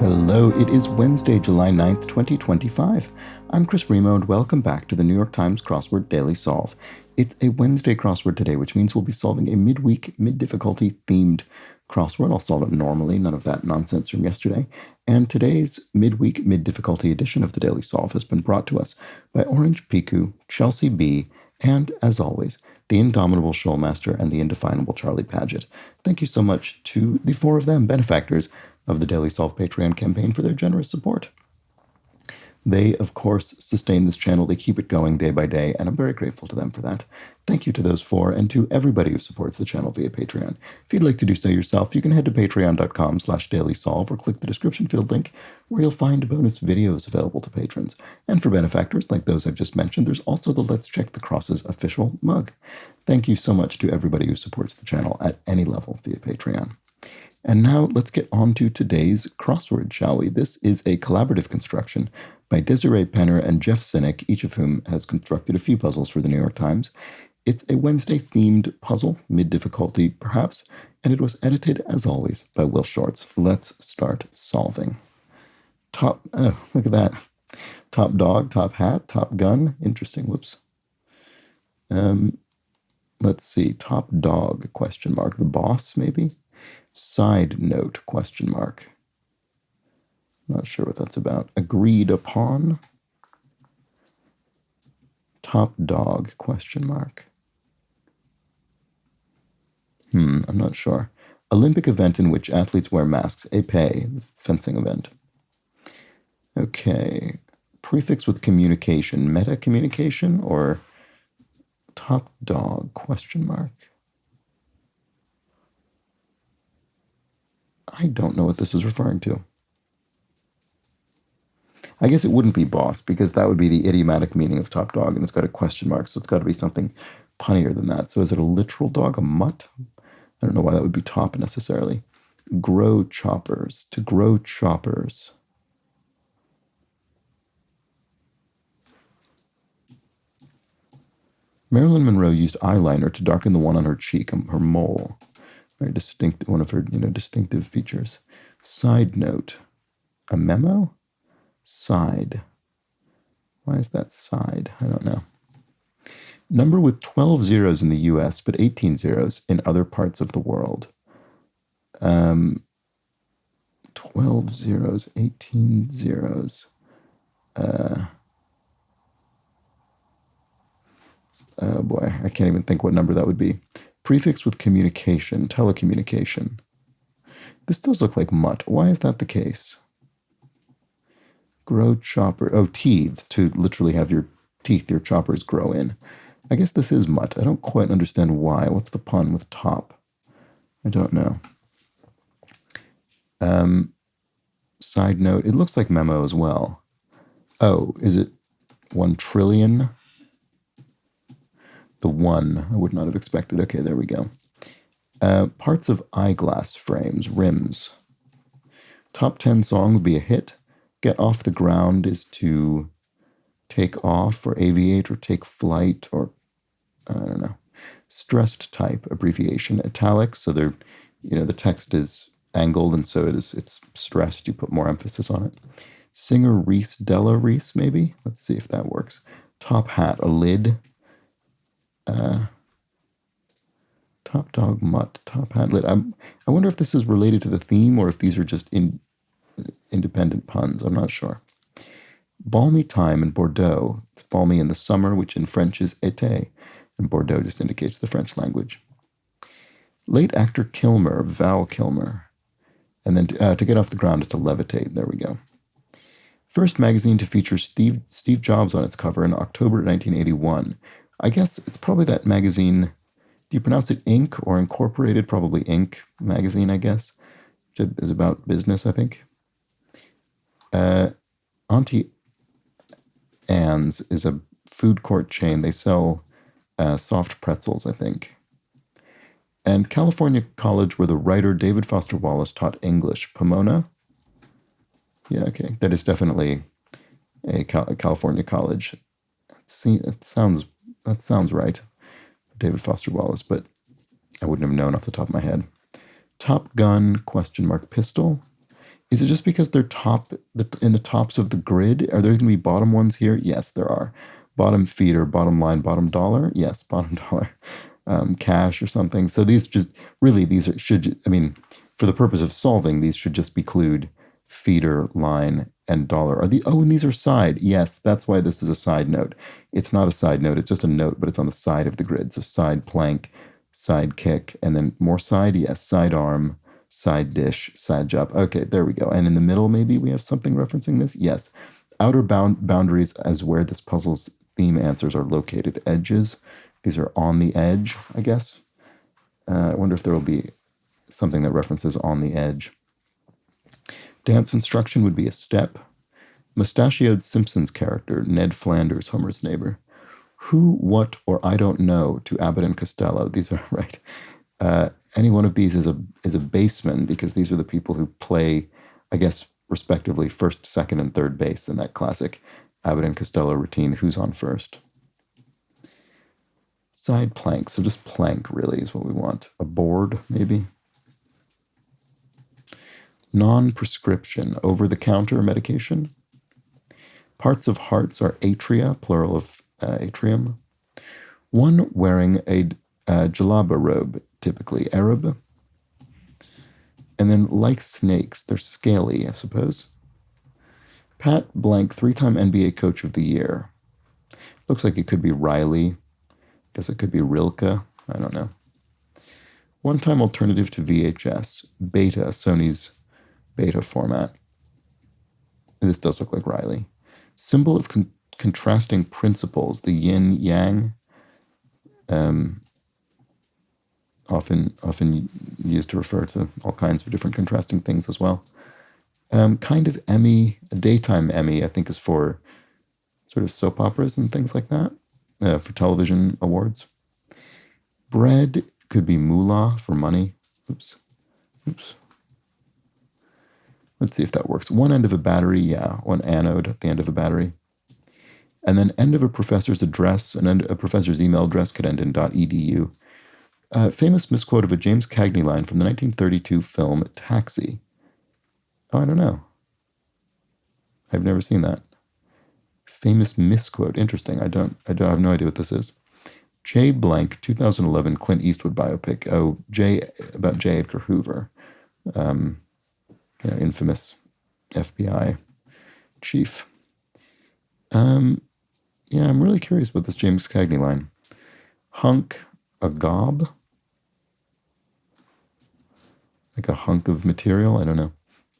Hello, it is Wednesday, July 9th, 2025. I'm Chris Remo, and welcome back to the New York Times Crossword Daily Solve. It's a Wednesday crossword today, which means we'll be solving a midweek, mid-difficulty themed crossword. I'll solve it normally, none of that nonsense from yesterday. And today's midweek, mid-difficulty edition of the Daily Solve has been brought to us by Orange Piku, Chelsea B, and, as always, the indomitable Shoalmaster and the indefinable Charlie Paget. Thank you so much to the four of them, benefactors of the Daily Solve Patreon campaign, for their generous support. They, of course, sustain this channel. They keep it going day by day, and I'm very grateful to them for that. Thank you to those four, and to everybody who supports the channel via Patreon. If you'd like to do so yourself, you can head to patreon.com/dailysolve or click the description field link, where you'll find bonus videos available to patrons. And for benefactors like those I've just mentioned, there's also the Let's Check the Crosses official mug. Thank you so much to everybody who supports the channel at any level via Patreon. And now let's get on to today's crossword, shall we? This is a collaborative construction by Desiree Penner and Jeff Sinek, each of whom has constructed a few puzzles for the New York Times. It's a Wednesday-themed puzzle, mid-difficulty perhaps, and it was edited, as always, by Will Shorts. Let's start solving. Look at that. Top dog, top hat, top gun. Interesting, whoops. Let's see, top dog, question mark. The boss, maybe? Side note, question mark. Not sure what that's about. Agreed upon. Top dog, question mark. I'm not sure. Olympic event in which athletes wear masks. Épée, fencing event. Okay. Prefix with communication. Meta communication or top dog, question mark. I don't know what this is referring to. I guess it wouldn't be boss, because that would be the idiomatic meaning of top dog, and it's got a question mark, so it's got to be something punnier than that. So is it a literal dog, a mutt? I don't know why that would be top necessarily. Grow choppers, to grow choppers. Marilyn Monroe used eyeliner to darken the one on her cheek, her mole. Very distinct, one of her, distinctive features. Side note, a memo? Side. Why is that side? I don't know. Number with 12 zeros in the US, but 18 zeros in other parts of the world. 12 zeros, 18 zeros. Oh boy, I can't even think what number that would be. Prefix with communication, telecommunication. This does look like mutt. Why is that the case? Grow chopper. Oh, teeth, to literally have your teeth, your choppers grow in. I guess this is mutt. I don't quite understand why. What's the pun with top? I don't know. Side note, it looks like memo as well. Oh, is it 1 trillion? The one, I would not have expected. Okay, there we go. Parts of eyeglass frames, rims. Top 10 song would be a hit. Get off the ground is to take off or aviate or take flight or, I don't know. Stressed type, abbreviation. Italics, so they're, the text is angled and so it's stressed. You put more emphasis on it. Singer Reese, Della Reese, maybe? Let's see if that works. Top hat, a lid. Top dog, mutt, top hat, lid. I wonder if this is related to the theme or if these are just independent puns. I'm not sure. Balmy time in Bordeaux. It's balmy in the summer, which in French is été, and Bordeaux just indicates the French language. Late actor Kilmer, Val Kilmer. And then to get off the ground is to levitate. There we go. First magazine to feature Steve Jobs on its cover in October 1981. I guess it's probably that magazine. Do you pronounce it Inc. or Incorporated? Probably Inc. magazine, I guess. Which is about business, I think. Auntie Anne's is a food court chain. They sell soft pretzels, I think. And California College, where the writer David Foster Wallace taught English. Pomona? Yeah, okay. That is definitely a California college. See, that sounds right. David Foster Wallace, but I wouldn't have known off the top of my head. Top gun, question mark, pistol. Is it just because they're in the tops of the grid? Are there going to be bottom ones here? Yes, there are. Bottom feeder, bottom line, bottom dollar. Yes, bottom dollar. Cash or something. So these just really I mean, for the purpose of solving, these should just include feeder, line, and dollar. And these are side. Yes, that's why this is a side note. It's not a side note. It's just a note, but it's on the side of the grid. So side plank, side kick, and then more side. Yes, side arm, side dish, side job. Okay, there we go. And in the middle, maybe we have something referencing this. Yes, outer boundaries as where this puzzle's theme answers are located. Edges. These are on the edge, I guess. I wonder if there will be something that references on the edge. Dance instruction would be a step. Mustachioed Simpsons character, Ned Flanders, Homer's neighbor. Who, what, or I don't know to Abbott and Costello. These are right. Any one of these is a baseman, because these are the people who play, I guess, respectively, first, second, and third base in that classic Abbott and Costello routine. Who's on first? Side plank, so just plank really is what we want. A board, maybe. Non-prescription, over-the-counter medication. Parts of hearts are atria, plural of atrium. One wearing a jalaba robe, typically Arab. And then like snakes, they're scaly, I suppose. Pat Blank, 3-time NBA Coach of the Year. Looks like it could be Riley. Guess it could be Rilke. I don't know. One-time alternative to VHS. Beta, Sony's beta format. This does look like Riley. Symbol of contrasting principles. The yin-yang. Often used to refer to all kinds of different contrasting things as well. Kind of Emmy, a daytime Emmy, I think, is for sort of soap operas and things like that. For television awards. Bread could be moolah for money. Oops. Let's see if that works. One end of a battery, yeah. One anode at the end of a battery. And then end of a professor's address, a professor's email address could end in .edu. Famous misquote of a James Cagney line from the 1932 film Taxi. Oh, I don't know. I've never seen that. Famous misquote. Interesting. I have no idea what this is. J. Blank, 2011 Clint Eastwood biopic. Oh, about J. Edgar Hoover, infamous FBI chief. I'm really curious about this James Cagney line. Hunk, a gob, like a hunk of material. I don't know.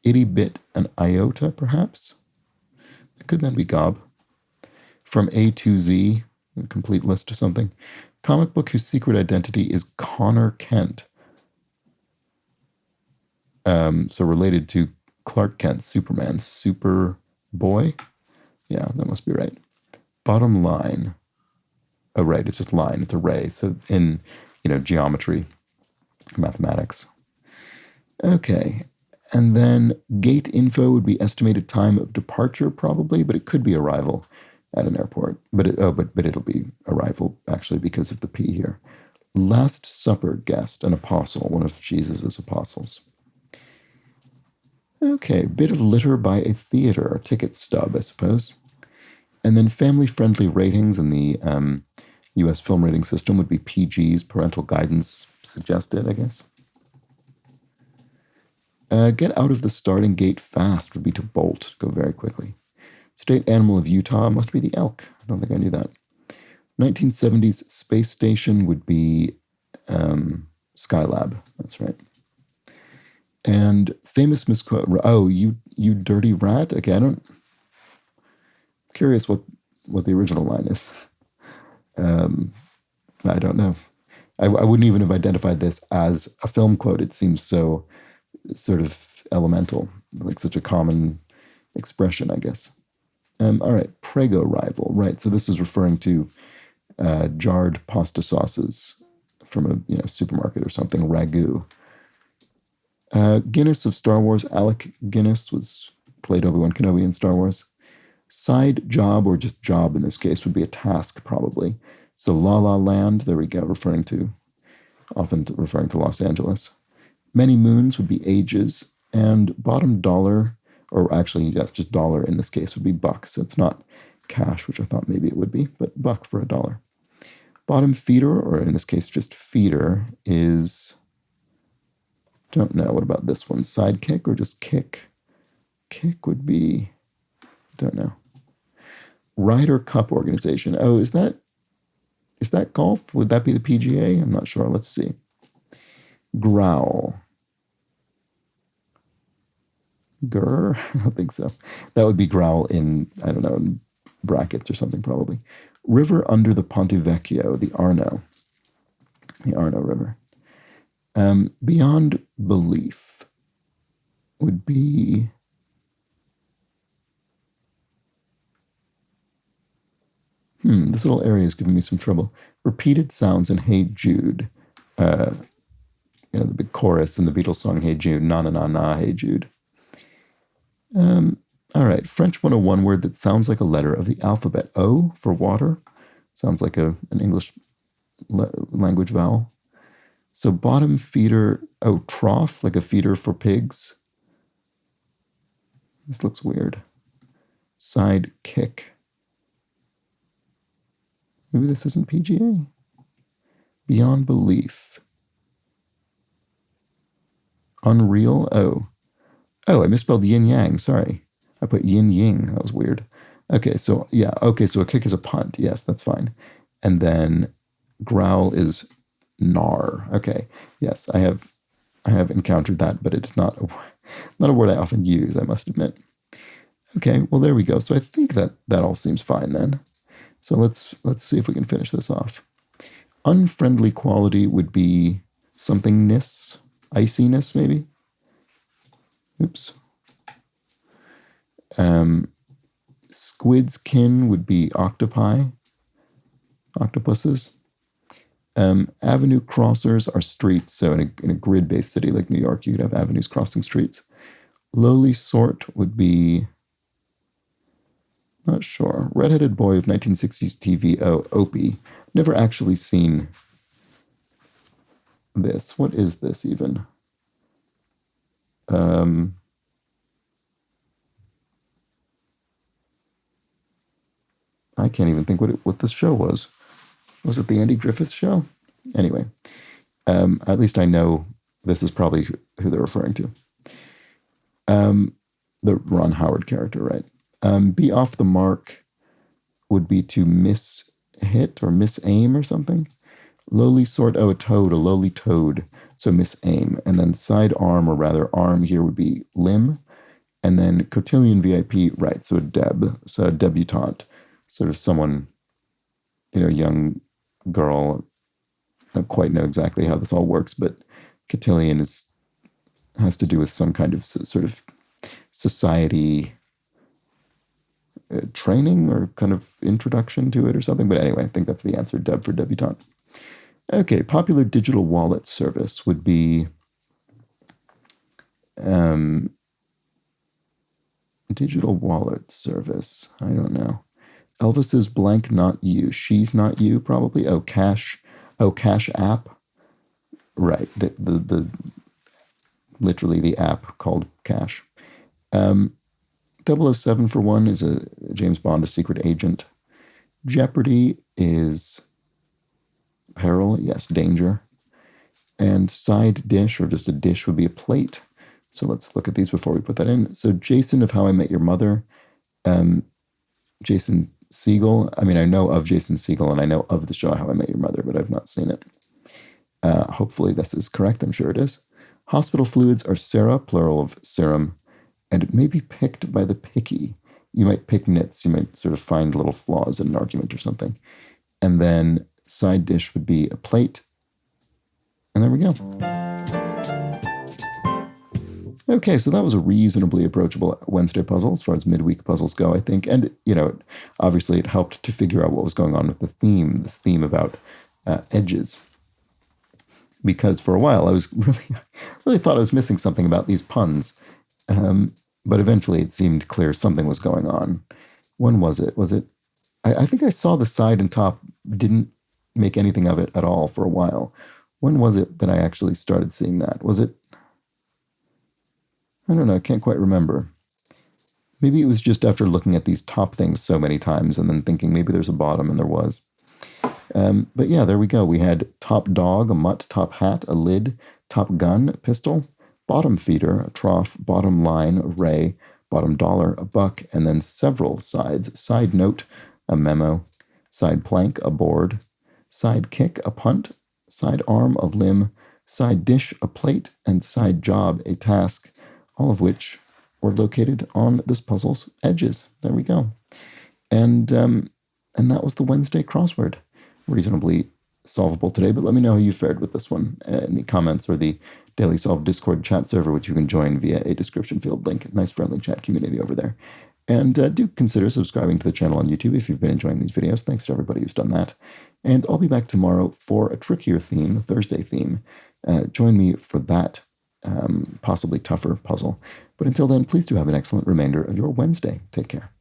Itty bit, an iota, perhaps. Could that be gob? From A to Z, a complete list or something. Comic book whose secret identity is Connor Kent. So related to Clark Kent, Superman, Superboy. Yeah, that must be right. Bottom line. Oh, right, it's just line, it's a ray. So in, geometry, mathematics. Okay, and then gate info would be estimated time of departure probably, but it could be arrival at an airport. But it'll be arrival actually because of the P here. Last Supper guest, an apostle, one of Jesus' apostles. Okay, bit of litter by a theater, a ticket stub, I suppose. And then family-friendly ratings in the U.S. film rating system would be PGs, parental guidance suggested, I guess. Get out of the starting gate fast would be to bolt, go very quickly. State animal of Utah must be the elk. I don't think I knew that. 1970s space station would be Skylab. That's right. And famous misquote. Oh, you dirty rat. Okay, I'm curious what the original line is. I don't know. I wouldn't even have identified this as a film quote. It seems so sort of elemental, like such a common expression, I guess. All right, Prego rival. Right, so this is referring to jarred pasta sauces from a supermarket or something, ragu. Guinness of Star Wars. Alec Guinness played Obi-Wan Kenobi in Star Wars. Side job, or just job in this case, would be a task probably. So La La Land, there we go, often referring to Los Angeles. Many moons would be ages. And bottom dollar, or actually, yes, just dollar in this case would be buck. So it's not cash, which I thought maybe it would be, but buck for a dollar. Bottom feeder, or in this case, just feeder, is, don't know. What about this one? Sidekick or just kick? Kick would be, don't know. Ryder Cup organization. Oh, is that golf? Would that be the PGA? I'm not sure. Let's see. Growl. Grr? I don't think so. That would be growl in, I don't know, in brackets or something probably. River under the Ponte Vecchio, the Arno. The Arno River. Beyond belief would be... this little area is giving me some trouble. Repeated sounds in Hey Jude. The big chorus in the Beatles song Hey Jude. Na na na na, Hey Jude. All right, French 101 word that sounds like a letter of the alphabet. O for water. Sounds like an English language vowel. So bottom feeder, trough, like a feeder for pigs. This looks weird. Side kick. Maybe this isn't PGA. Beyond belief. Unreal. Oh, I misspelled yin yang. Sorry. I put yin yang. That was weird. Okay, so yeah. Okay, so a kick is a punt. Yes, that's fine. And then growl is gnar. Okay. Yes, I have encountered that, but it's not a word I often use, I must admit. Okay, well there we go. So I think that all seems fine then. So let's see if we can finish this off. Unfriendly quality would be somethingness, iciness maybe. Oops. Squid's kin would be octopi, octopuses. Avenue crossers are streets. So in a grid-based city like New York, you could have avenues crossing streets. Lowly sort would be, not sure. Redheaded boy of 1960s TV. Oh, Opie. Never actually seen this. What is this even? I can't even think what this show was. Was it the Andy Griffith show? Anyway, at least I know this is probably who they're referring to. The Ron Howard character, right? Be off the mark would be to miss hit or miss aim or something. Lowly sort, a toad, a lowly toad, so miss aim. And then side arm, or rather arm here would be limb. And then cotillion VIP, right, so a debutante, sort of someone, young girl. I don't quite know exactly how this all works, but cotillion has to do with some kind of sort of society training or kind of introduction to it or something. But anyway, I think that's the answer, deb for debutante. Okay, popular digital wallet service would be digital wallet service. I don't know. Elvis's blank not you. She's not you, probably. Cash app. Right. The literally the app called Cash. 007 for one is a James Bond, a secret agent. Jeopardy is peril, yes, danger. And side dish, or just a dish, would be a plate. So let's look at these before we put that in. So Jason of How I Met Your Mother, Jason Segel. I mean, I know of Jason Segel and I know of the show How I Met Your Mother, but I've not seen it. Hopefully this is correct. I'm sure it is. Hospital fluids are sera, plural of serum, and it may be picked by the picky. You might pick nits. You might sort of find little flaws in an argument or something. And then side dish would be a plate. And there we go. Okay, so that was a reasonably approachable Wednesday puzzle as far as midweek puzzles go, I think. And, obviously it helped to figure out what was going on with the theme, this theme about edges. Because for a while I was really thought I was missing something about these puns. But eventually it seemed clear something was going on. When was it? I think I saw the side and top, didn't make anything of it at all for a while. When was it that I actually started seeing that? Was it I don't know, I can't quite remember. Maybe it was just after looking at these top things so many times and then thinking maybe there's a bottom, and there was. But yeah, there we go. We had top dog, a mutt, top hat, a lid, top gun, pistol, bottom feeder, a trough, bottom line, a ray, bottom dollar, a buck, and then several sides. Side note, a memo, side plank, a board, side kick, a punt, side arm, a limb, side dish, a plate, and side job, a task, all of which were located on this puzzle's edges. There we go. And that was the Wednesday crossword. Reasonably solvable today, but let me know how you fared with this one in the comments or the Daily Solve Discord chat server, which you can join via a description field link. Nice friendly chat community over there. And do consider subscribing to the channel on YouTube if you've been enjoying these videos. Thanks to everybody who's done that. And I'll be back tomorrow for a trickier theme, a Thursday theme. Join me for that possibly tougher puzzle. But until then, please do have an excellent remainder of your Wednesday. Take care.